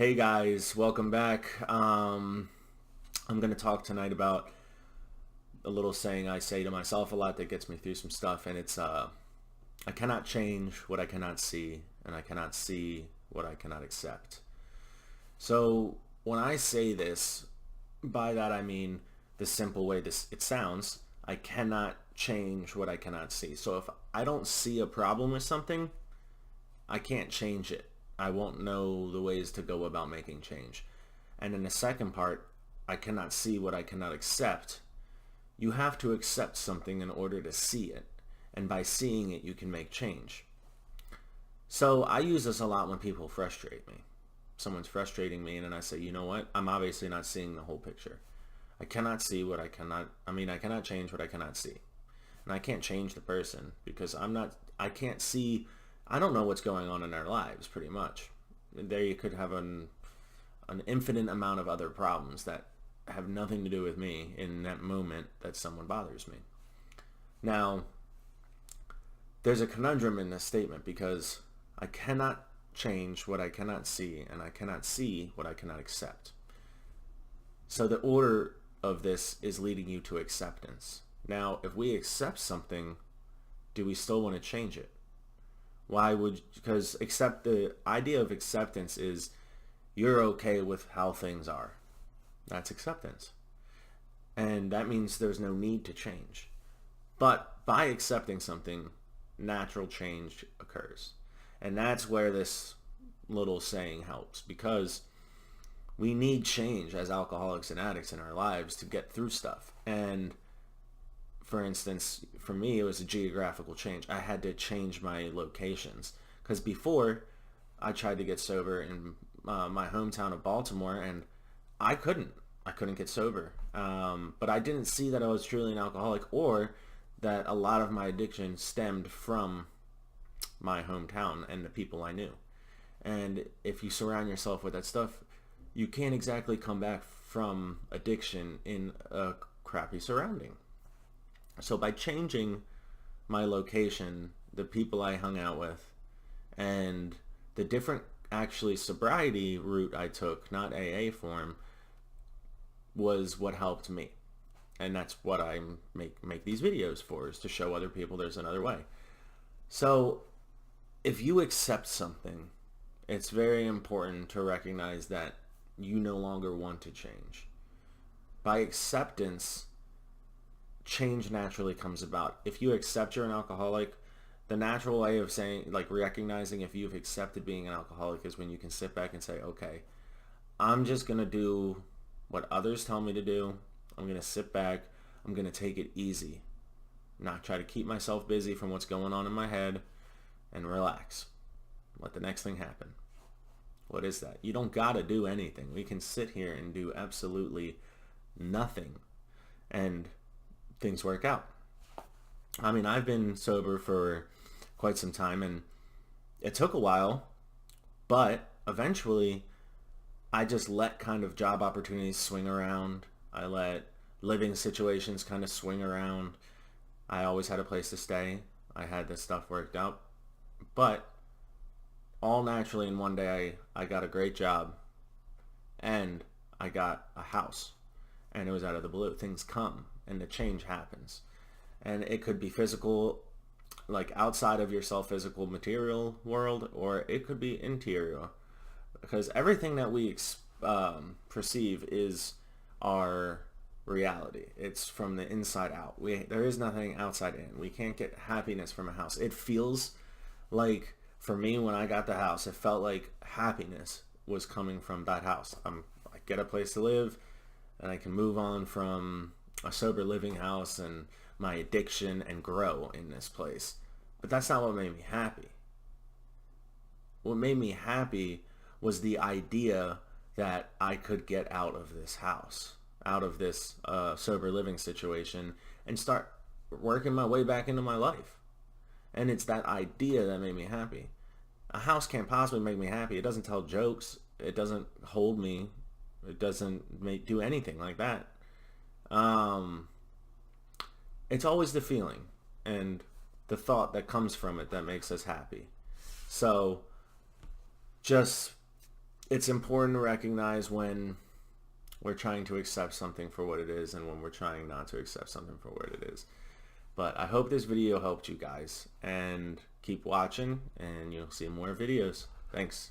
Hey guys, welcome back. I'm going to talk tonight about a little saying I say to myself a lot that gets me through some stuff, and it's I cannot change what I cannot see, and I cannot see what I cannot accept. So when I say this, by that I mean the simple way this it sounds. I cannot change what I cannot see. So if I don't see a problem with something, I can't change it. I won't know the ways to go about making change. And in the second part, I cannot see what I cannot accept. You have to accept something in order to see it. And by seeing it, you can make change. So I use this a lot when people frustrate me. Someone's frustrating me and then I say, you know what? I'm obviously not seeing the whole picture. I cannot see what I cannot change what I cannot see. And I can't change the person because I can't see, I don't know what's going on in their lives pretty much. They could have an infinite amount of other problems that have nothing to do with me in that moment that someone bothers me. Now, there's a conundrum in this statement because I cannot change what I cannot see and I cannot see what I cannot accept. So the order of this is leading you to acceptance. Now, if we accept something, do we still want to change it? Because the idea of acceptance is you're okay with how things are. That's acceptance. And that means there's no need to change. But by accepting something, natural change occurs. And that's where this little saying helps, because we need change as alcoholics and addicts in our lives to get through stuff. And for instance, for me, it was a geographical change. I had to change my locations because before I tried to get sober in my hometown of Baltimore, and I couldn't get sober. But I didn't see that I was truly an alcoholic or that a lot of my addiction stemmed from my hometown and the people I knew. And if you surround yourself with that stuff, you can't exactly come back from addiction in a crappy surrounding. So by changing my location, the people I hung out with, and the different actually sobriety route I took, not AA form, was what helped me. And that's what I make these videos for, is to show other people there's another way. So if you accept something, it's very important to recognize that you no longer want to change. By acceptance, change naturally comes about. If you accept you're an alcoholic, the natural way of saying, like recognizing if you've accepted being an alcoholic, is when you can sit back and say, okay, I'm just going to do what others tell me to do. I'm going to sit back. I'm going to take it easy. Not try to keep myself busy from what's going on in my head, and relax. Let the next thing happen. What is that? You don't got to do anything. We can sit here and do absolutely nothing, and things work out. I mean, I've been sober for quite some time, and it took a while, but eventually I just let kind of job opportunities swing around. I let living situations kind of swing around. I always had a place to stay. I had this stuff worked out. But all naturally in one day I got a great job and I got a house, and it was out of the blue. Things come and the change happens, and it could be physical, like outside of yourself, physical material world, or it could be interior, because everything that we perceive is our reality. It's from the inside out. There is nothing outside in. We can't get happiness from a house. It feels like, for me, when I got the house, it felt like happiness was coming from that house. I get a place to live, and I can move on from a sober living house and my addiction and grow in this place. But that's not what made me happy. What made me happy was the idea that I could get out of this house, out of this sober living situation, and start working my way back into my life. And it's that idea that made me happy. A house can't possibly make me happy. It doesn't tell jokes. It doesn't hold me. It doesn't do anything like that. It's always the feeling and the thought that comes from it that makes us happy. So just it's important to recognize when we're trying to accept something for what it is and when we're trying not to accept something for what it is. But I hope this video helped you guys, and keep watching and you'll see more videos. Thanks.